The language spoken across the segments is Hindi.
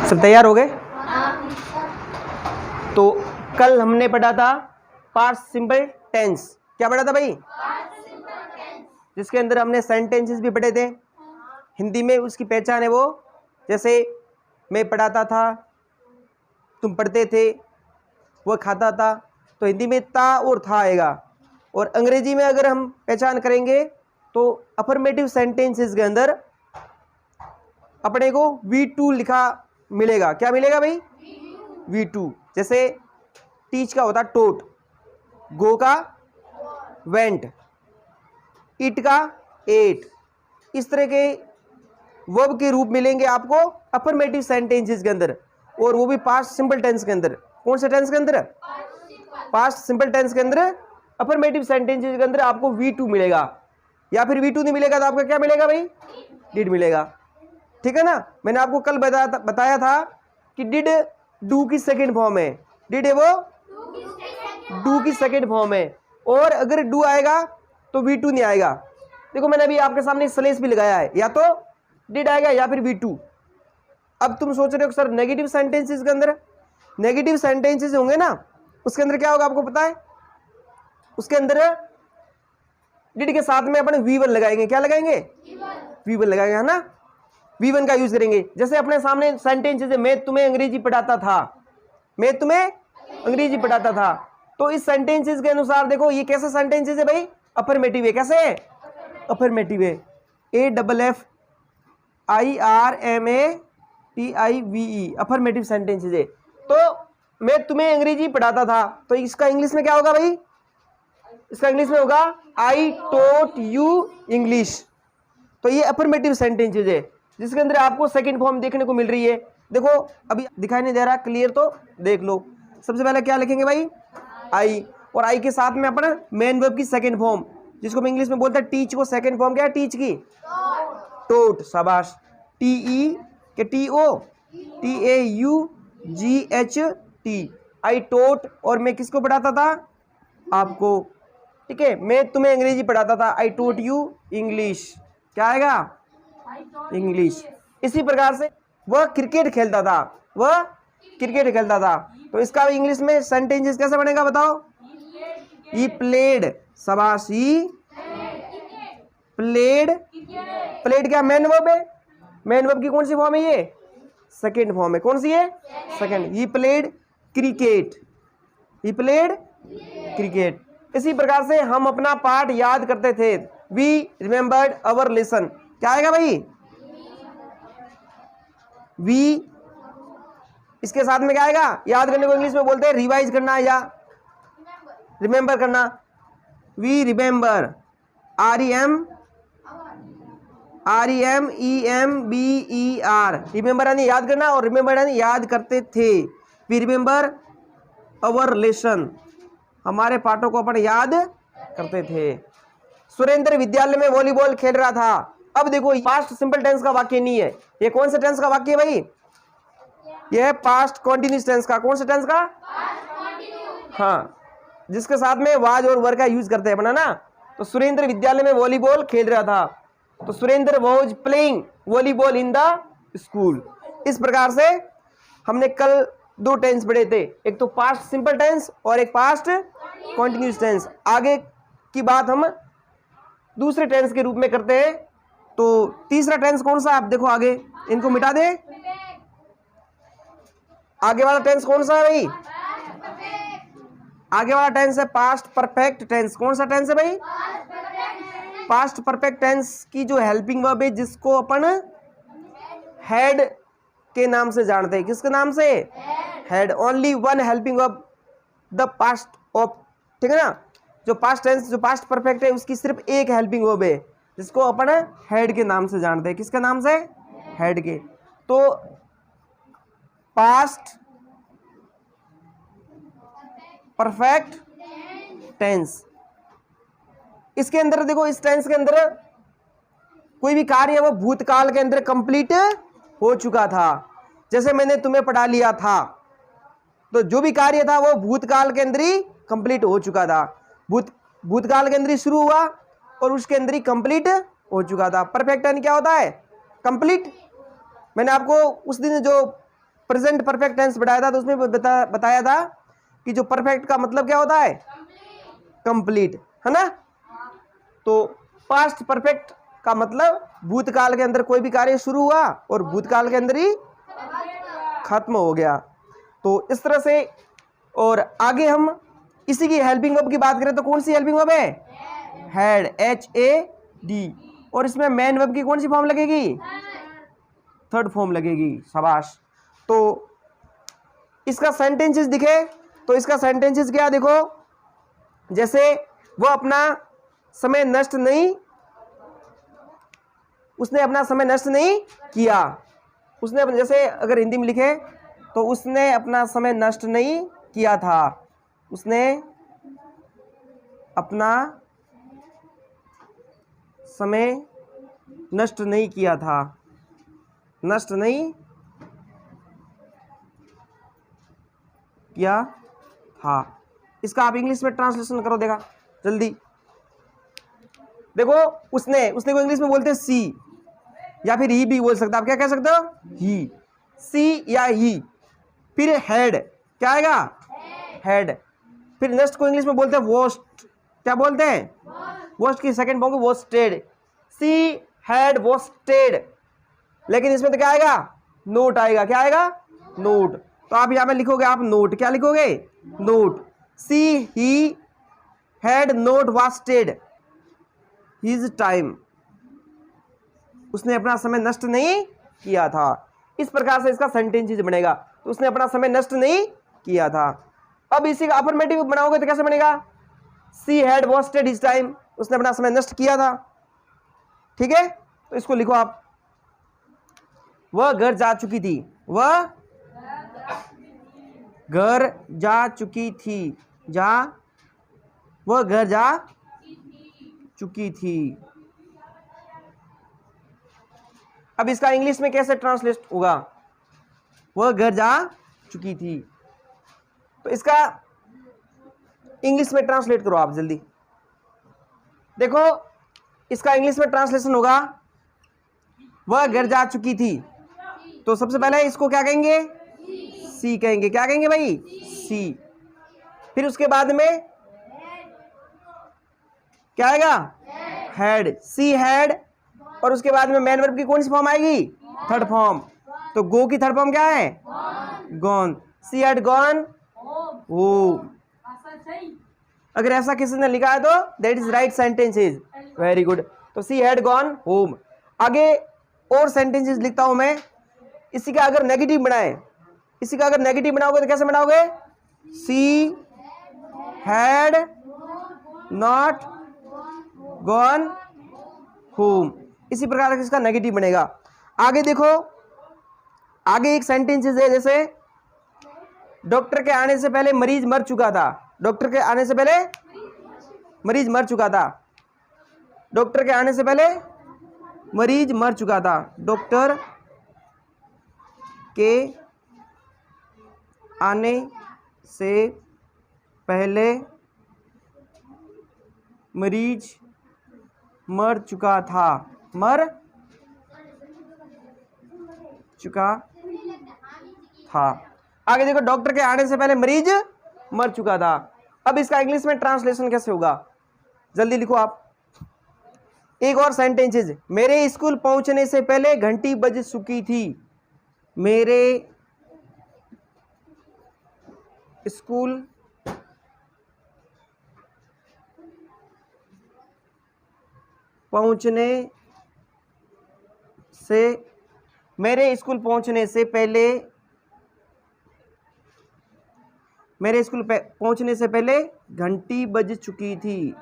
सब तैयार हो गए? तो कल हमने पढ़ा था पास्ट सिंपल टेंस। क्या पढ़ा था भाई? जिसके अंदर हमने सेंटेंसेस भी पढ़े थे। हिंदी में उसकी पहचान है वो, जैसे मैं पढ़ाता था, तुम पढ़ते थे, वो खाता था, तो हिंदी में ता और था आएगा। और अंग्रेजी में अगर हम पहचान करेंगे तो अफर्मेटिव सेंटेंसेस के अंदर अपने को V2 लिखा मिलेगा। क्या मिलेगा भाई? V2। जैसे टीच का होता टोट, गो का वेंट, इट का एट। इस तरह के वर्ब के रूप मिलेंगे आपको अफर्मेटिव सेंटेंसेस के अंदर, और वो भी पास्ट सिंपल टेंस के अंदर। कौन से टेंस के अंदर? पास्ट सिंपल टेंस के अंदर अफर्मेटिव सेंटेंसेस के अंदर आपको V2 मिलेगा। या फिर V2 नहीं मिलेगा तो आपका क्या मिलेगा भाई? डिड मिलेगा। ठीक है ना? मैंने आपको कल बताया था कि डिड डू की सेकेंड फॉर्म है। डिड है वो डू की सेकेंड फॉर्म है, और अगर डू आएगा तो V2 नहीं आएगा। देखो मैंने अभी आपके सामने स्लेस भी लगाया है, या तो डिड आएगा या फिर V2। अब तुम सोच रहे हो सर नेगेटिव सेंटेंसेस के अंदर, नेगेटिव सेंटेंसेस होंगे ना, उसके अंदर क्या होगा आपको पता है? उसके अंदर डिड के साथ में अपन V1 लगाएंगे। क्या लगाएंगे? V1 लगाएंगे, है ना? V1 का यूज करेंगे। जैसे अपने सामने सेंटेंसेस है, मैं तुम्हें अंग्रेजी पढ़ाता था, मैं तुम्हें अंग्रेजी पढ़ाता था। तो इस सेंटेंसेस के अनुसार देखो ये कैसा सेंटेंसेस है भाई? अफर्मेटिव है। कैसे है? अफर्मेटिव है। AFFIRMATIVE अफर्मेटिव सेंटेंसेस है। तो मैं तुम्हें अंग्रेजी पढ़ाता था, तो इसका इंग्लिश में क्या होगा भाई? इसका इंग्लिश में होगा आई टॉट यू इंग्लिश। तो ये अफर्मेटिव सेंटेंसेस है जिसके अंदर आपको सेकंड फॉर्म देखने को मिल रही है। देखो अभी दिखाई नहीं दे रहा क्लियर, तो देख लो। सबसे पहले क्या लिखेंगे भाई? आई, और आई के साथ में अपना मेन वर्ब की सेकंड फॉर्म, जिसको हम इंग्लिश में बोलते हैं टीच को सेकंड फॉर्म क्या है? टीच की टोट। शाबाश। TE के TO TAUGHT आई टोट। और मैं किसको पढ़ाता था? आपको। ठीक है, मैं तुम्हें अंग्रेजी पढ़ाता था, आई टोट यू इंग्लिश। क्या आएगा? इंग्लिश। इसी प्रकार से वह क्रिकेट खेलता था, वह क्रिकेट खेलता था, तो इसका इंग्लिश में सेंटेंसेस कैसे बनेगा बताओ? He played. शाबाश। He played. प्लेड क्या मेन वर्ब है? मेन वर्ब की कौन सी फॉर्म है ये? सेकेंड फॉर्म है। कौन सी है? Second. He played cricket. He played cricket. इसी प्रकार से हम अपना पाठ याद करते थे। We remembered our lesson. क्या आएगा भाई? वी। इसके साथ में क्या आएगा? याद करने को इंग्लिश में बोलते हैं रिवाइज करना या रिमेंबर करना। We remember. REMEMBER रिमेंबर यानी याद करना, और रिमेंबर यानी याद करते थे। वी रिमेंबर अवर लेसन, हमारे पाठों को अपन याद करते थे। सुरेंद्र विद्यालय में वॉलीबॉल खेल रहा था। अब देखो पास्ट सिंपल टेंस का वाक्य नहीं है, ये कौन से टेंस का वाक्य है भाई? ये है पास्ट कॉन्टिन्यूस टेंस का। कौन से टेंस का? हाँ, जिसके साथ में वाज और वर का यूज करते हैं अपना ना। तो सुरेंद्र विद्यालय में वॉलीबॉल खेल रहा था, तो Surendra was playing volleyball in the school. इस प्रकार से हमने कल दो टेंस पढ़े थे, एक तो पास्ट सिंपल टेंस और एक पास्ट कॉन्टिन्यूस टेंस। आगे की बात हम दूसरे टेंस के रूप में करते हैं। तो तीसरा टेंस कौन सा? आप देखो आगे, इनको मिटा दे। आगे वाला टेंस कौन सा है भाई? आगे वाला टेंस है पास्ट परफेक्ट टेंस। कौन सा टेंस है भाई? पास्ट परफेक्ट टेंस की जो हेल्पिंग वर्ब है, जिसको अपन हेड के नाम से जानते हैं। किसके नाम से? Head. Only one helping verb the past of. ठीक है ना? जो पास्ट टेंस, जो पास्ट परफेक्ट है, उसकी सिर्फ एक हेल्पिंग वर्ब है, जिसको अपन हेड के नाम से जानते हैं। किसके नाम से? हेड के। तो पास्ट परफेक्ट टेंस, इसके अंदर देखो, इस टेंस के अंदर कोई भी कार्य वो भूतकाल के अंदर कंप्लीट हो चुका था। जैसे मैंने तुम्हें पढ़ा लिया था, तो जो भी कार्य था वो भूतकाल के अंदर ही कंप्लीट हो चुका था। भूतकाल के अंदर ही शुरू हुआ और उसके अंदर ही कंप्लीट हो चुका था। परफेक्ट यानी क्या होता है? कंप्लीट। मैंने आपको उस दिन जो प्रेजेंट परफेक्ट टेंस बताया था तो उसमें बताया था कि जो परफेक्ट का मतलब क्या होता है, कंप्लीट, है ना। तो पास्ट परफेक्ट का मतलब भूतकाल के अंदर कोई भी कार्य शुरू हुआ और भूतकाल के अंदर ही खत्म हो गया। तो इस तरह से, और आगे हम इसी की हेल्पिंग वर्ब की बात करें तो कौन सी हेल्पिंग वर्ब है, हैड, HAD, और इसमें मेन वर्ब की कौन सी फॉर्म लगेगी, थर्ड फॉर्म लगेगी, शाबाश। तो इसका सेंटेंसेस दिखे तो इसका सेंटेंसेस क्या, देखो, जैसे वो अपना समय नष्ट नहीं, उसने अपना समय नष्ट नहीं किया, उसने, जैसे अगर हिंदी में लिखे तो उसने अपना समय नष्ट नहीं किया था, उसने अपना समय नष्ट नहीं किया था, नष्ट नहीं किया था। इसका आप इंग्लिश में ट्रांसलेशन करो, देखा जल्दी। देखो उसने को इंग्लिश में बोलते हैं सी, या फिर ही भी बोल सकते, आप क्या कह सकते हो, ही, सी या ही। फिर हेड, क्या आएगा, हेड। फिर नेक्स्ट को इंग्लिश में बोलते हैं वोस्ट, क्या बोलते हैं, वोस्ट की सेकंड फॉर्म वोस्टेड, सी हैड वोस्टेड। लेकिन इसमें तो क्या आएगा, नोट आएगा, क्या आएगा, नोट। तो आप यहां में लिखोगे, आप नोट, क्या लिखोगे, note, she he had not wasted his time, उसने अपना समय नष्ट नहीं किया था। इस प्रकार से इसका सेंटेंस बनेगा। तो उसने अपना समय नष्ट नहीं किया था। अब इसी का अफर्मेटिव बनाओगे तो कैसे बनेगा, she had wasted his time, उसने अपना समय नष्ट किया था। ठीक है, तो इसको लिखो आप, वह घर जा चुकी थी, वह घर जा चुकी थी, वह घर जा चुकी थी। अब इसका इंग्लिश में कैसे ट्रांसलेट होगा, वह घर जा चुकी थी। तो इसका इंग्लिश में ट्रांसलेट करो आप जल्दी। देखो इसका इंग्लिश में ट्रांसलेशन होगा, वह घर जा चुकी थी। तो सबसे पहले इसको क्या कहेंगे, सी कहेंगे, क्या कहेंगे भाई, सी। फिर उसके बाद में क्या आएगा, हैड, सी हैड, और उसके बाद में मेन वर्ब की कौन सी फॉर्म आएगी, थर्ड फॉर्म। तो गो की थर्ड फॉर्म क्या है, gone, she had gone home. अगर ऐसा किसी ने लिखा है तो that is right sentences, very good. तो सी हैड गॉन होम। आगे और सेंटेंसेस लिखता हूं मैं। इसी का अगर नेगेटिव बनाए, इसी का अगर नेगेटिव बनाओगे तो कैसे बनाओगे, she had not gone home. इसी प्रकार से इसका नेगेटिव बनेगा। आगे देखो, आगे एक सेंटेंसेस है, जैसे डॉक्टर के आने से पहले मरीज मर चुका था, डॉक्टर के आने से पहले मरीज मर चुका था, डॉक्टर के आने से पहले मरीज मर चुका था, डॉक्टर के आने से पहले मरीज मर चुका था, मर चुका था। आगे देखो, डॉक्टर के आने से पहले मरीज मर चुका था। अब इसका इंग्लिश में ट्रांसलेशन कैसे होगा, जल्दी लिखो आप। एक और सेंटेंसेस, मेरे स्कूल पहुंचने से पहले घंटी बज चुकी थी, मेरे स्कूल पहुंचने से, मेरे स्कूल पहुंचने से पहले, मेरे स्कूल पहुंचने से पहले घंटी बज चुकी थी।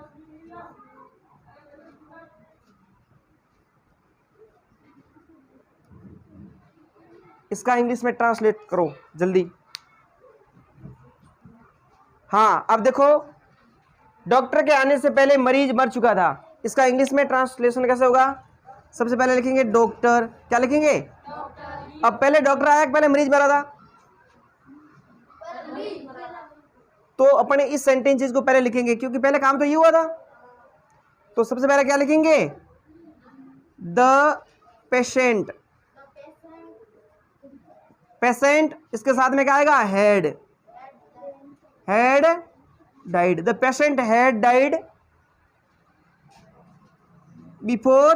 इसका इंग्लिश में ट्रांसलेट करो जल्दी। हाँ, अब देखो, डॉक्टर के आने से पहले मरीज मर चुका था, इसका इंग्लिश में ट्रांसलेशन कैसे होगा। सबसे पहले लिखेंगे डॉक्टर, क्या लिखेंगे, अब पहले डॉक्टर आया, पहले मरीज मरा था, तो अपने इस सेंटेंसेस को पहले लिखेंगे क्योंकि पहले काम तो ये हुआ था। तो सबसे पहले क्या लिखेंगे, द पेशेंट पेशेंट, इसके साथ में क्या आएगा, had, had died, the patient had died before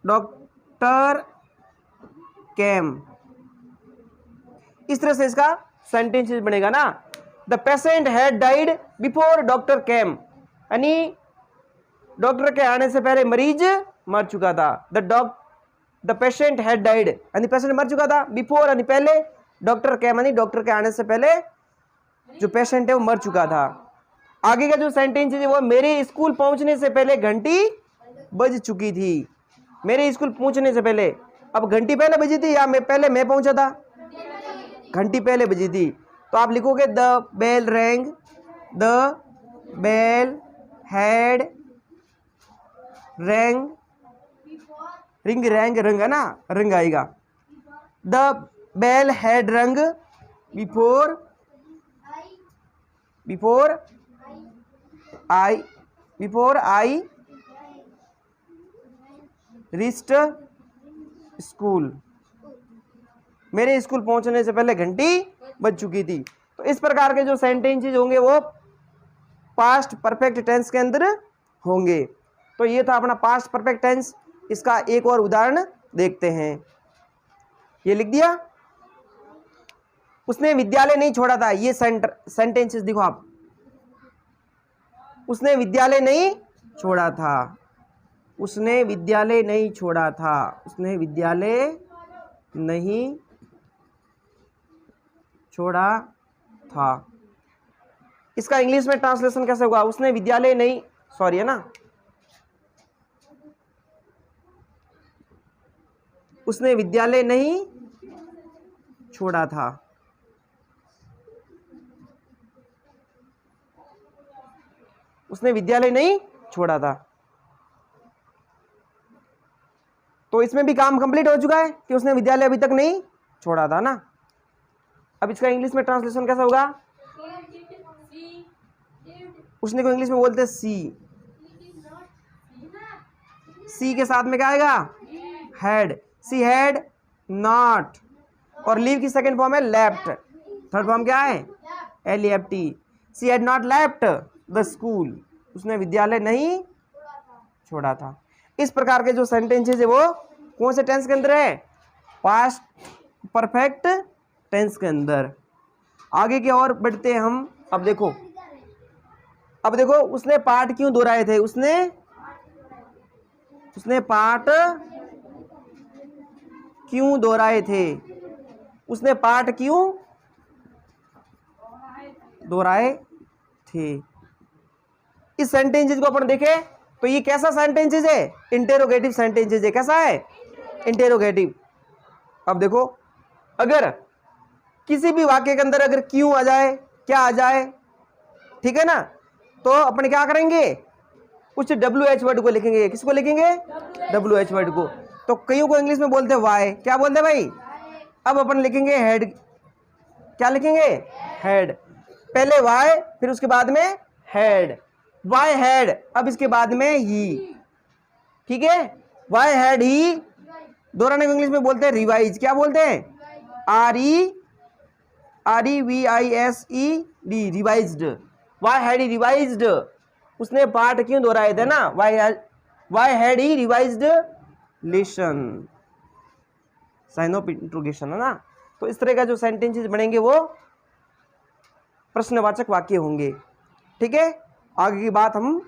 doctor केम। इस तरह से इसका सेंटेंस बनेगा ना, the patient had died before doctor केम, यानी डॉक्टर के आने से पहले मरीज मर चुका था। द पेशेंट हैड डाइड यानी पेशेंट मर चुका था, बिफोर यानी पहले, डॉक्टर केम यानी डॉक्टर के आने से पहले जो पेशेंट है वो मर चुका था। आगे का जो सेंटेंस है वो मेरे स्कूल पहुंचने से पहले घंटी बज चुकी थी। मेरे स्कूल पहुंचने से पहले, अब घंटी पहले बजी थी या मैं पहुंचा था, घंटी पहले बजी थी, तो आप लिखोगे the bell rang, the bell had rang, ring rang rung है ना, रंग आएगा, the bell had rung before I reached school. मेरे स्कूल पहुंचने से पहले घंटी बज चुकी थी। तो इस प्रकार के जो सेंटेंसेस होंगे वो पास्ट परफेक्ट टेंस के अंदर होंगे। तो ये था अपना पास्ट परफेक्ट टेंस। इसका एक और उदाहरण देखते हैं। ये लिख दिया, उसने विद्यालय नहीं छोड़ा था। ये सेंटेंसेस देखो आप, उसने विद्यालय नहीं छोड़ा था, उसने विद्यालय नहीं छोड़ा था, उसने विद्यालय नहीं छोड़ा था। इसका इंग्लिश में ट्रांसलेशन कैसे होगा, उसने विद्यालय नहीं, सॉरी है ना, उसने विद्यालय नहीं छोड़ा था, उसने विद्यालय नहीं छोड़ा था। तो इसमें भी काम कंप्लीट हो चुका है कि उसने विद्यालय अभी तक नहीं छोड़ा था ना। अब इसका इंग्लिश में ट्रांसलेशन कैसा होगा, उसने को इंग्लिश में बोलते हैं सी, सी के साथ में क्या आएगा, हैड, सी हैड नॉट, और लीव की सेकंड फॉर्म है लेफ्ट, थर्ड फॉर्म क्या है, LEFT। She had not left the school, उसने विद्यालय नहीं छोड़ा था। इस प्रकार के जो सेंटेंसेस है वो कौन से टेंस के अंदर है, पास्ट परफेक्ट टेंस के अंदर। आगे की ओर बढ़ते हैं हम। अब देखो उसने पाठ क्यों दोहराए थे, उसने पाठ क्यों दोहराए थे, उसने पाठ क्यों दोहराए थे। इस सेंटेंसेस को अपन देखें तो ये कैसा सेंटेंसेस है, इंटेरोगेटिव सेंटेंसेस है। कैसा है, इंटेरोगेटिव। अब देखो अगर किसी भी वाक्य के अंदर अगर क्यों आ जाए, क्या आ जाए, ठीक है ना, तो अपन क्या करेंगे, कुछ WH वर्ड को लिखेंगे। किसको लिखेंगे, WH वर्ड को। तो कईयों को इंग्लिश में बोलते हैं वाई, क्या बोलते हैं भाई। अब अपन लिखेंगे हेड, क्या लिखेंगे, हेड, पहले वाई फिर उसके बाद में हेड, वाई हेड, अब इसके बाद में ही, ठीक है, वाई हैड ही, दोहराने को इंग्लिश में बोलते हैं रिवाइज, क्या बोलते हैं, REVISED, revised. Why had he revised, उसने पाठ क्यों दोहराए थे ना, why had he revised lesson, sign of interrogation है ना। तो इस तरह का जो सेंटेंसेस बनेंगे वो प्रश्नवाचक वाक्य होंगे। ठीक है, आगे की बात हम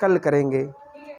कल करेंगे।